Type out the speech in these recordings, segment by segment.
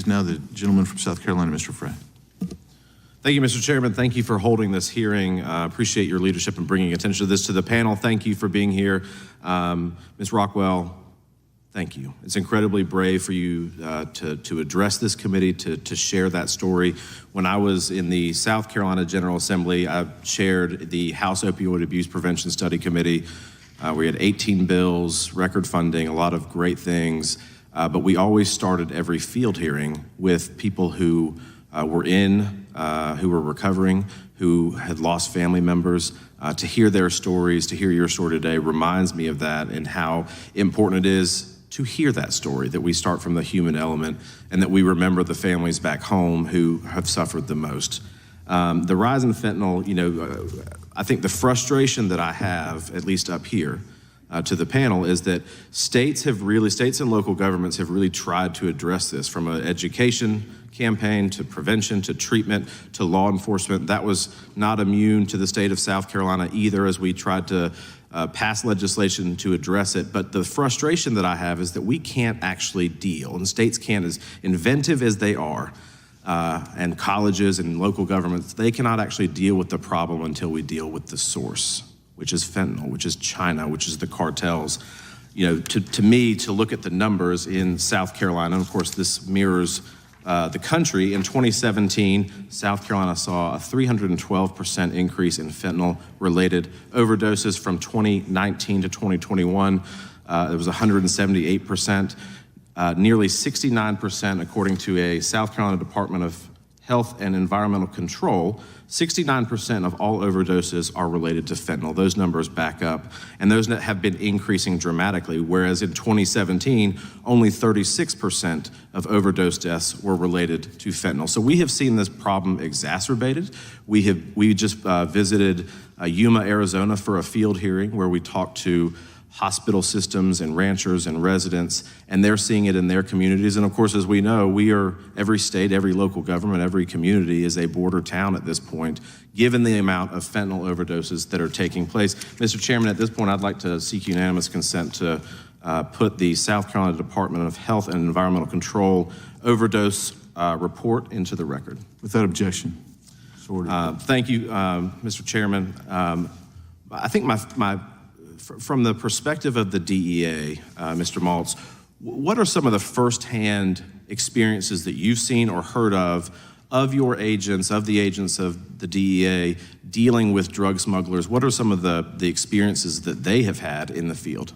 now the gentleman from South Carolina, Mr. Frey. Thank you, Mr. Chairman. Thank you for holding this hearing. Appreciate your leadership and bringing attention to this to the panel. Thank you for being here. Ms. Rockwell, thank you. It's incredibly brave for you to address this committee, to share that story. When I was in the South Carolina General Assembly, I chaired the House Opioid Abuse Prevention Study Committee. We had 18 bills, record funding, a lot of great things, but we always started every field hearing with people who who were recovering, who had lost family members. To hear their stories, to hear your story today reminds me of that and how important it is to hear that story, that we start from the human element and that we remember the families back home who have suffered the most. The rise in fentanyl, I think the frustration that I have, at least up here, to the panel is that states and local governments have really tried to address this from an education campaign to prevention to treatment to law enforcement. That was not immune to the state of South Carolina either as we tried to pass legislation to address it. But the frustration that I have is that we can't actually deal, and states can't, as inventive as they are, and colleges and local governments, they cannot actually deal with the problem until we deal with the source, which is fentanyl, which is China, which is the cartels. To me, to look at the numbers in South Carolina, and of course this mirrors the country, in 2017, South Carolina saw a 312% increase in fentanyl-related overdoses. From 2019 to 2021. It was 178%. Nearly 69%, according to a South Carolina Department of Health and Environmental Control, 69% of all overdoses are related to fentanyl. Those numbers back up, and those have been increasing dramatically, whereas in 2017, only 36% of overdose deaths were related to fentanyl. So we have seen this problem exacerbated. We just visited Yuma, Arizona for a field hearing where we talked to hospital systems and ranchers and residents, and they're seeing it in their communities. And of course, as we know, every state, every local government, every community is a border town at this point, given the amount of fentanyl overdoses that are taking place. Mr. Chairman, at this point, I'd like to seek unanimous consent to put the South Carolina Department of Health and Environmental Control overdose report into the record. Without objection. Thank you, Mr. Chairman. I think from the perspective of the DEA, Mr. Maltz, what are some of the firsthand experiences that you've seen or heard of your agents, of the agents of the DEA dealing with drug smugglers? What are some of the experiences that they have had in the field?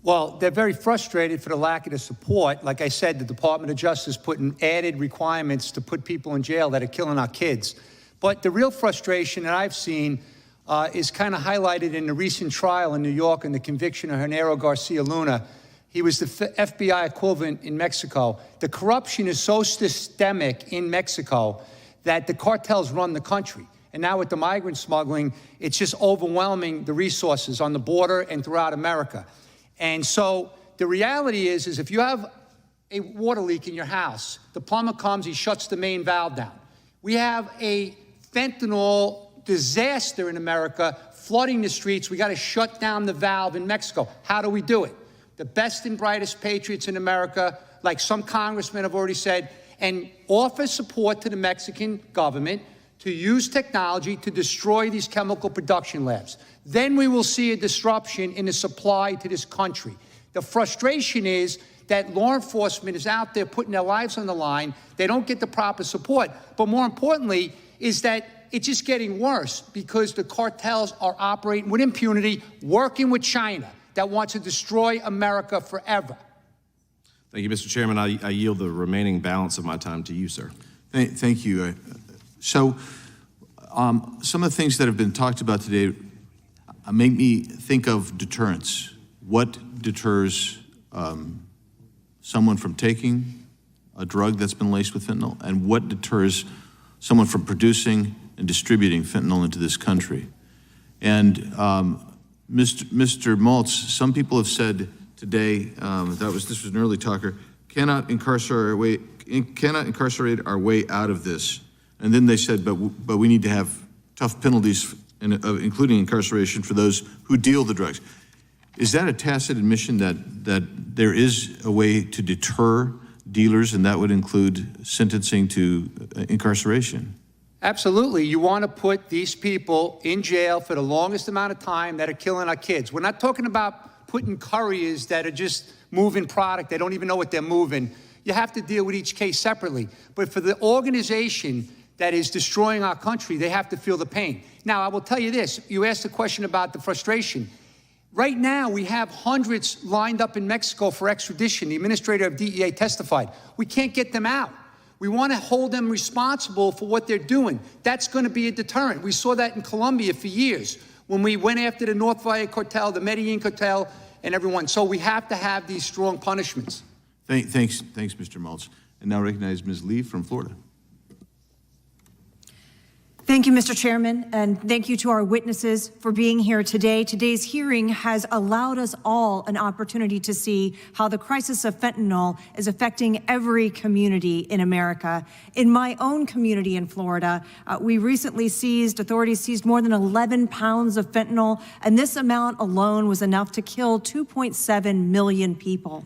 Well, they're very frustrated for the lack of the support. Like I said, the Department of Justice put in added requirements to put people in jail that are killing our kids. But the real frustration that I've seen is kind of highlighted in the recent trial in New York and the conviction of Genaro Garcia Luna. He was the FBI equivalent in Mexico. The corruption is so systemic in Mexico that the cartels run the country. And now with the migrant smuggling, it's just overwhelming the resources on the border and throughout America. And so the reality is if you have a water leak in your house, the plumber comes, he shuts the main valve down. We have a fentanyl disaster in America, flooding the streets. We got to shut down the valve in Mexico. How do we do it? The best and brightest patriots in America, like some congressmen have already said, and offer support to the Mexican government to use technology to destroy these chemical production labs. Then we will see a disruption in the supply to this country. The frustration is that law enforcement is out there putting their lives on the line. They don't get the proper support. But more importantly is that it's just getting worse because the cartels are operating with impunity, working with China that wants to destroy America forever. Thank you, Mr. Chairman. I yield the remaining balance of my time to you, sir. Thank you. So some of the things that have been talked about today make me think of deterrence. What deters someone from taking a drug that's been laced with fentanyl, and what deters someone from producing and distributing fentanyl into this country? And Mr. Maltz, some people have said today, this was an early talker, cannot incarcerate our way out of this. And then they said, but we need to have tough penalties, including incarceration for those who deal the drugs. Is that a tacit admission that there is a way to deter dealers, and that would include sentencing to incarceration. Absolutely. You want to put these people in jail for the longest amount of time that are killing our kids. We're not talking about putting couriers that are just moving product. They don't even know what they're moving. You have to deal with each case separately. But for the organization that is destroying our country, they have to feel the pain. Now, I will tell you this. You asked a question about the frustration. Right now, we have hundreds lined up in Mexico for extradition. The administrator of DEA testified. We can't get them out. We want to hold them responsible for what they're doing. That's going to be a deterrent. We saw that in Colombia for years when we went after the North Valle cartel, the Medellin cartel, and everyone. So we have to have these strong punishments. Thanks, Mr. Maltz. And now recognize Ms. Lee from Florida. Thank you, Mr. Chairman, and thank you to our witnesses for being here today. Today's hearing has allowed us all an opportunity to see how the crisis of fentanyl is affecting every community in America. In my own community in Florida, authorities seized more than 11 pounds of fentanyl, and this amount alone was enough to kill 2.7 million people.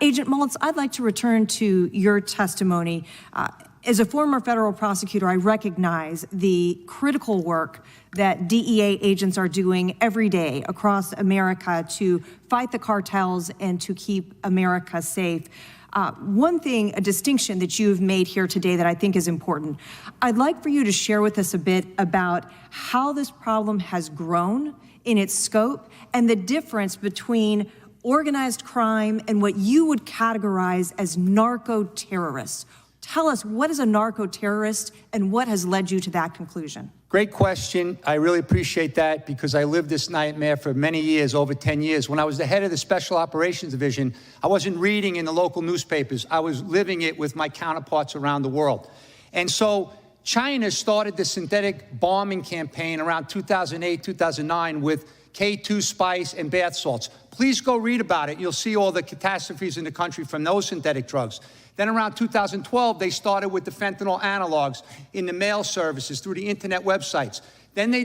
Agent Maltz, I'd like to return to your testimony. As a former federal prosecutor, I recognize the critical work that DEA agents are doing every day across America to fight the cartels and to keep America safe. One thing, a distinction that you've made here today that I think is important, I'd like for you to share with us a bit about how this problem has grown in its scope and the difference between organized crime and what you would categorize as narco-terrorists. Tell us, what is a narco-terrorist and what has led you to that conclusion? Great question. I really appreciate that because I lived this nightmare for many years, over 10 years. When I was the head of the Special Operations Division, I wasn't reading in the local newspapers. I was living it with my counterparts around the world. And so China started the synthetic bombing campaign around 2008, 2009 with K2 spice and bath salts. Please go read about it. You'll see all the catastrophes in the country from those synthetic drugs. Then around 2012, they started with the fentanyl analogs in the mail services through the internet websites. Then they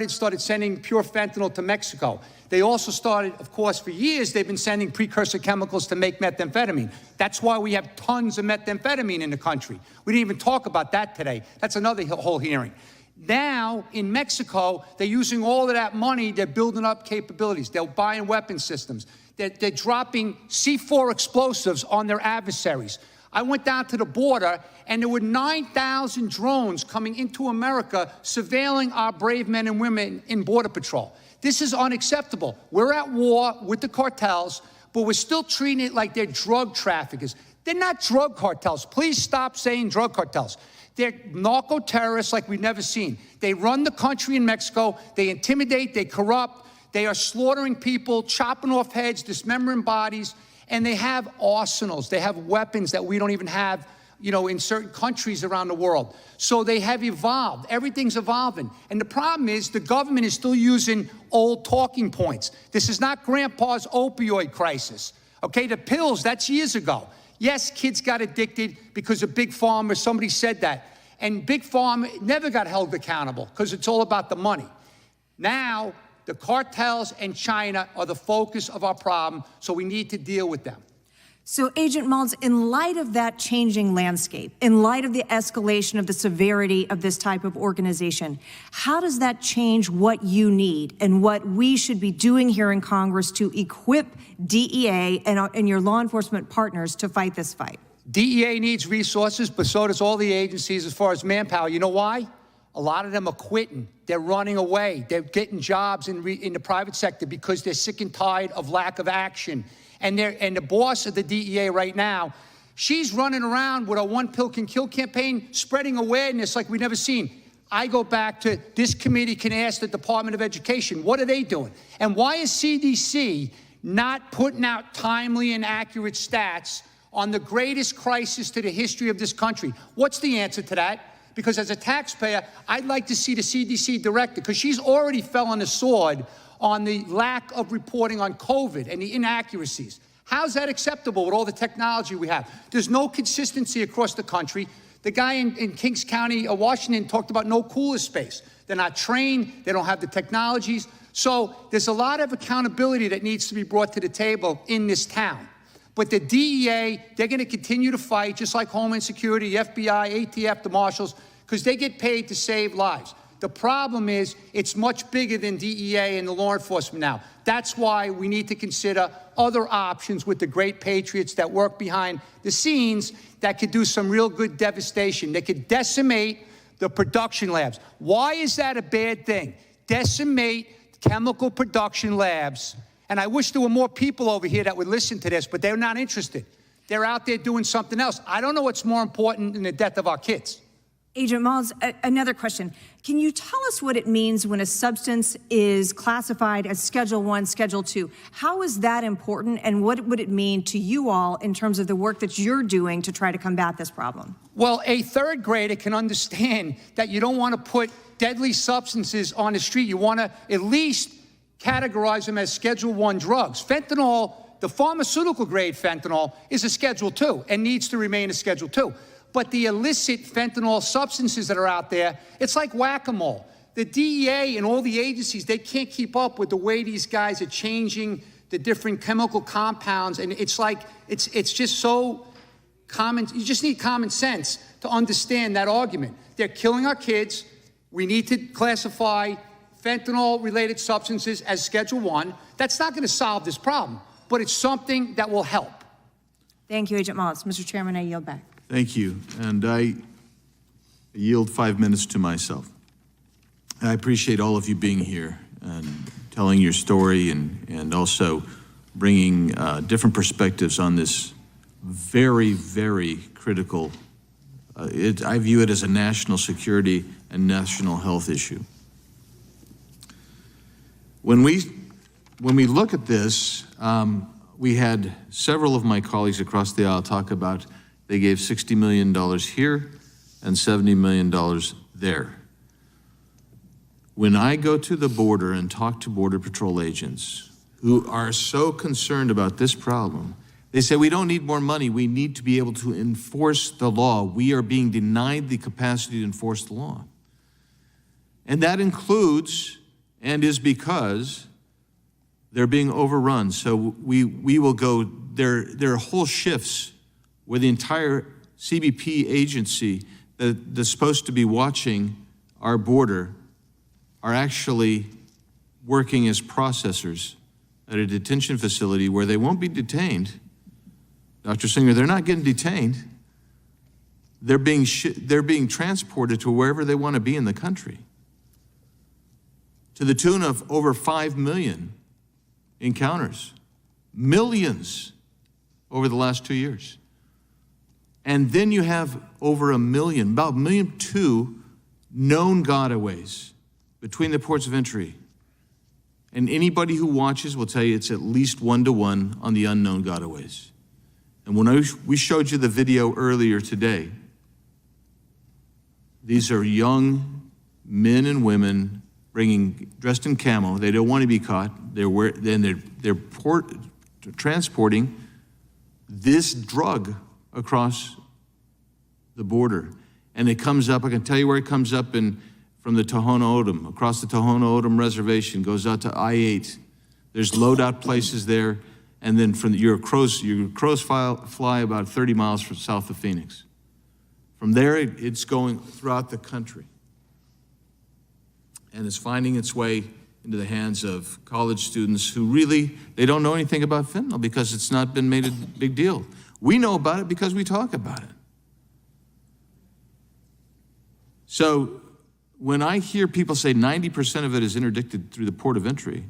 started sending pure fentanyl to Mexico. They also started, of course, for years, they've been sending precursor chemicals to make methamphetamine. That's why we have tons of methamphetamine in the country. We didn't even talk about that today. That's another whole hearing. Now, in Mexico, they're using all of that money, they're building up capabilities. They're buying weapon systems. They're dropping C4 explosives on their adversaries. I went down to the border, and there were 9,000 drones coming into America surveilling our brave men and women in Border Patrol. This is unacceptable. We're at war with the cartels, but we're still treating it like they're drug traffickers. They're not drug cartels. Please stop saying drug cartels. They're narco-terrorists like we've never seen. They run the country in Mexico. They intimidate. They corrupt. They are slaughtering people, chopping off heads, dismembering bodies. And they have arsenals. They have weapons that we don't even have, in certain countries around the world. So they have evolved. Everything's evolving. And the problem is the government is still using old talking points. This is not grandpa's opioid crisis. Okay, the pills, that's years ago. Yes, kids got addicted because of Big Pharma. Somebody said that. And Big Pharma never got held accountable because it's all about the money. Now, the cartels and China are the focus of our problem, so we need to deal with them. So, Agent Maltz, in light of that changing landscape, in light of the escalation of the severity of this type of organization, how does that change what you need and what we should be doing here in Congress to equip DEA and your law enforcement partners to fight this fight? DEA needs resources, but so does all the agencies as far as manpower. You know why? A lot of them are quitting. They're running away. They're getting jobs in the private sector because they're sick and tired of lack of action. And the boss of the DEA right now, she's running around with a one pill can kill campaign, spreading awareness like we've never seen. I go back to this committee can ask the Department of Education, what are they doing? And why is CDC not putting out timely and accurate stats on the greatest crisis to the history of this country? What's the answer to that? Because as a taxpayer, I'd like to see the CDC director, because she's already fell on the sword on the lack of reporting on COVID and the inaccuracies. How's that acceptable with all the technology we have? There's no consistency across the country. The guy in Kings County, Washington, talked about no cooler space. They're not trained. They don't have the technologies. So there's a lot of accountability that needs to be brought to the table in this town. But the DEA, they're going to continue to fight, just like Homeland Security, the FBI, ATF, the Marshals, because they get paid to save lives. The problem is it's much bigger than DEA and the law enforcement now. That's why we need to consider other options with the great patriots that work behind the scenes that could do some real good devastation. They could decimate the production labs. Why is that a bad thing? Decimate chemical production labs. And I wish there were more people over here that would listen to this, but they're not interested. They're out there doing something else. I don't know what's more important than the death of our kids. Agent Malls, another question. Can you tell us what it means when a substance is classified as Schedule I, Schedule II? How is that important, and what would it mean to you all in terms of the work that you're doing to try to combat this problem? Well, a third grader can understand that you don't want to put deadly substances on the street. You want to at least categorize them as Schedule I drugs. Fentanyl, the pharmaceutical grade fentanyl, is a Schedule II and needs to remain a Schedule II. But the illicit fentanyl substances that are out there, it's like whack-a-mole. The DEA and all the agencies, they can't keep up with the way these guys are changing the different chemical compounds. And it's like, it's just so common. You just need common sense to understand that argument. They're killing our kids. We need to classify fentanyl-related substances as Schedule I. That's not going to solve this problem, but it's something that will help. Thank you, Agent Malls. Mr. Chairman, I yield back. Thank you. And I yield 5 minutes to myself. I appreciate all of you being here and telling your story and also bringing different perspectives on this very, very critical, I view it as a national security and national health issue. When we look at this, we had several of my colleagues across the aisle talk about they gave $60 million here and $70 million there. When I go to the border and talk to Border Patrol agents who are so concerned about this problem, they say, we don't need more money. We need to be able to enforce the law. We are being denied the capacity to enforce the law. And that includes and is because they're being overrun. So we will go, there are whole shifts where the entire CBP agency that's supposed to be watching our border are actually working as processors at a detention facility where they won't be detained. Dr. Singer, they're not getting detained. They're being transported to wherever they want to be in the country, to the tune of over 5 million encounters, millions over the last 2 years. And then you have over a million, about 1.2 million known gotaways between the ports of entry. And anybody who watches will tell you it's at least 1-to-1 on the unknown gotaways. And when we showed you the video earlier today, these are young men and women dressed in camo. They don't want to be caught. They're transporting this drug across the border. And it comes up, I can tell you where it comes up from the Tohono O'odham, across the Tohono O'odham Reservation, goes out to I-8. There's loadout places there. And then from your crows fly about 30 miles from south of Phoenix. From there, it's going throughout the country. And it's finding its way into the hands of college students who really, they don't know anything about fentanyl because it's not been made a big deal. We know about it because we talk about it. So when I hear people say 90% of it is interdicted through the port of entry,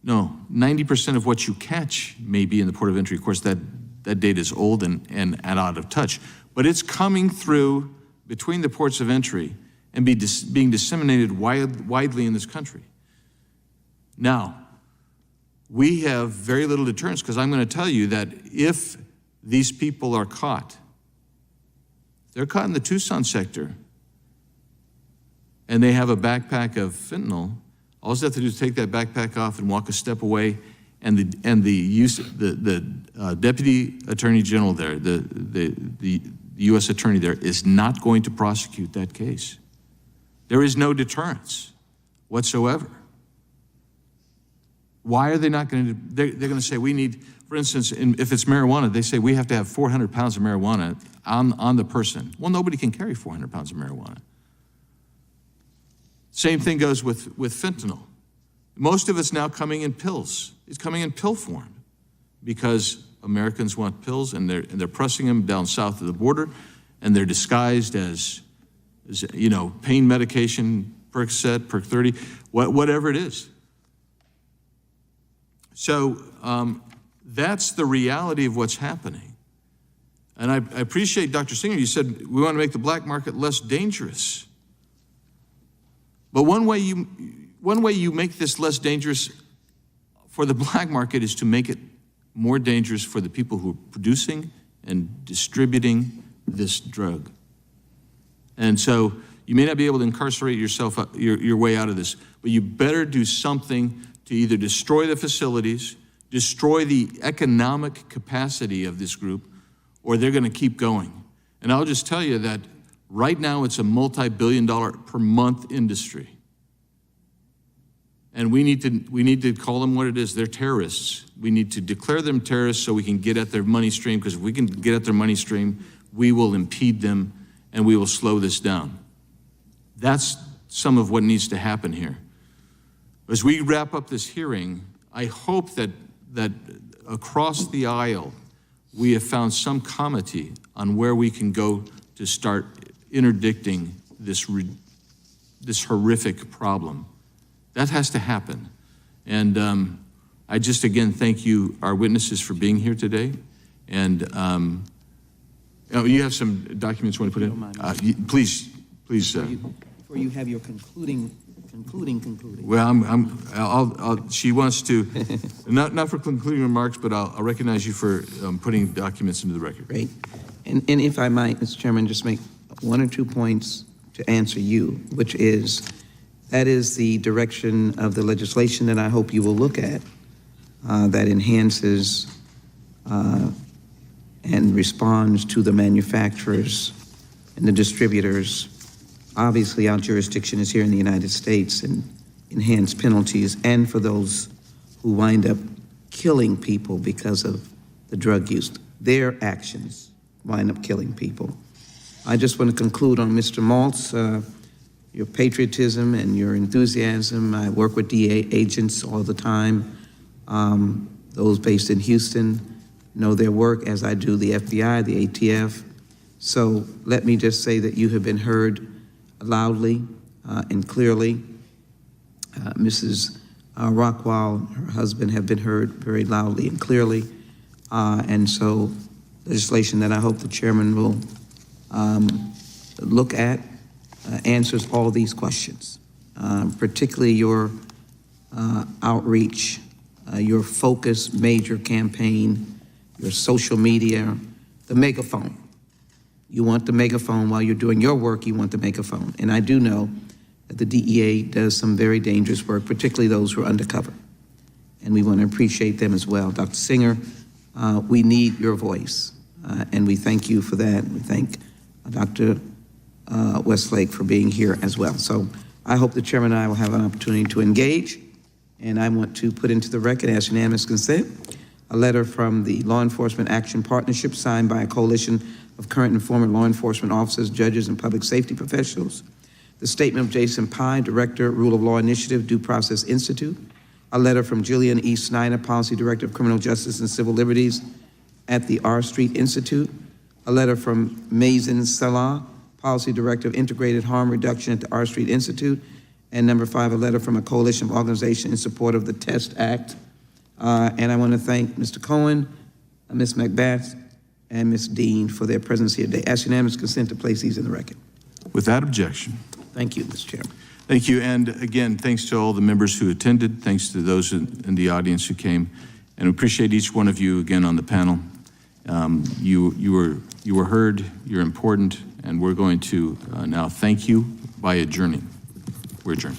no, 90% of what you catch may be in the port of entry. Of course, that data is old and out of touch. But it's coming through between the ports of entry and being disseminated widely in this country. Now, we have very little deterrence because I'm going to tell you that if these people are caught, they're caught in the Tucson sector, and they have a backpack of fentanyl, all they have to do is take that backpack off and walk a step away, and the deputy attorney general there, the U.S. attorney there, is not going to prosecute that case. There is no deterrence whatsoever. Why are they not going to? They're going to say we need, for For instance, if it's marijuana, they say we have to have 400 pounds of marijuana on the person. Well, nobody can carry 400 pounds of marijuana. Same thing goes with fentanyl. Most of it's now coming in pills. It's coming in pill form because Americans want pills, and they're pressing them down south of the border, and they're disguised as pain medication, Percocet, Perc 30, whatever it is. So that's the reality of what's happening. And I appreciate, Dr. Singer, you said we want to make the black market less dangerous. But one way you make this less dangerous for the black market is to make it more dangerous for the people who are producing and distributing this drug. And so you may not be able to incarcerate yourself, your way out of this, but you better do something to either destroy the facilities, destroy the economic capacity of this group, or they're going to keep going. And I'll just tell you that right now it's a multi-billion-dollar per month industry. And we need to call them what it is. They're terrorists. We need to declare them terrorists so we can get at their money stream, because if we can get at their money stream, we will impede them and we will slow this down. That's some of what needs to happen here. As we wrap up this hearing, I hope that across the aisle, we have found some comity on where we can go to start interdicting this horrific problem. That has to happen. And I just, again, thank you, our witnesses, for being here today. And you have some documents you want to put in? Please. Before you have your concluding. Well, she wants to, not for concluding remarks, but I'll recognize you for putting documents into the record. Great. And if I might, Mr. Chairman, just make 1 or 2 points to answer you, which is, that is the direction of the legislation that I hope you will look at, that enhances and responds to the manufacturers and the distributors. Obviously, our jurisdiction is here in the United States, and enhanced penalties, and for those who wind up killing people because of the drug use. Their actions wind up killing people. I just want to conclude on Mr. Maltz, your patriotism and your enthusiasm. I work with DA agents all the time. Those based in Houston know their work, as I do the FBI, the ATF. So let me just say that you have been heard loudly and clearly. Mrs. Rockwell and her husband have been heard very loudly and clearly. And so legislation that I hope the chairman will look at answers all these questions, particularly your outreach, your focus major campaign, your social media, the megaphone. You want the megaphone while you're doing your work, you want the megaphone. And I do know that the DEA does some very dangerous work, particularly those who are undercover. And we want to appreciate them as well. Dr. Singer, we need your voice, and we thank you for that. We thank Dr. Westlake for being here as well. So I hope the chairman and I will have an opportunity to engage, and I want to put into the record, as unanimous consent, a letter from the Law Enforcement Action Partnership signed by a coalition of current and former law enforcement officers, judges, and public safety professionals. The statement of Jason Pye, Director, Rule of Law Initiative, Due Process Institute. A letter from Jillian E. Snyder, Policy Director of Criminal Justice and Civil Liberties at the R Street Institute. A letter from Mazen Salah, Policy Director of Integrated Harm Reduction at the R Street Institute. And number 5, a letter from a coalition of organizations in support of the TEST Act. And I want to thank Mr. Cohen, Ms. Macbeth, and Ms. Dean for their presence here today. Ask unanimous consent to place these in the record. Without objection. Thank you, Mr. Chairman. Thank you. And again, thanks to all the members who attended. Thanks to those in the audience who came. And we appreciate each one of you again on the panel. You were heard, you're important, and we're going to now thank you by adjourning. We're adjourned.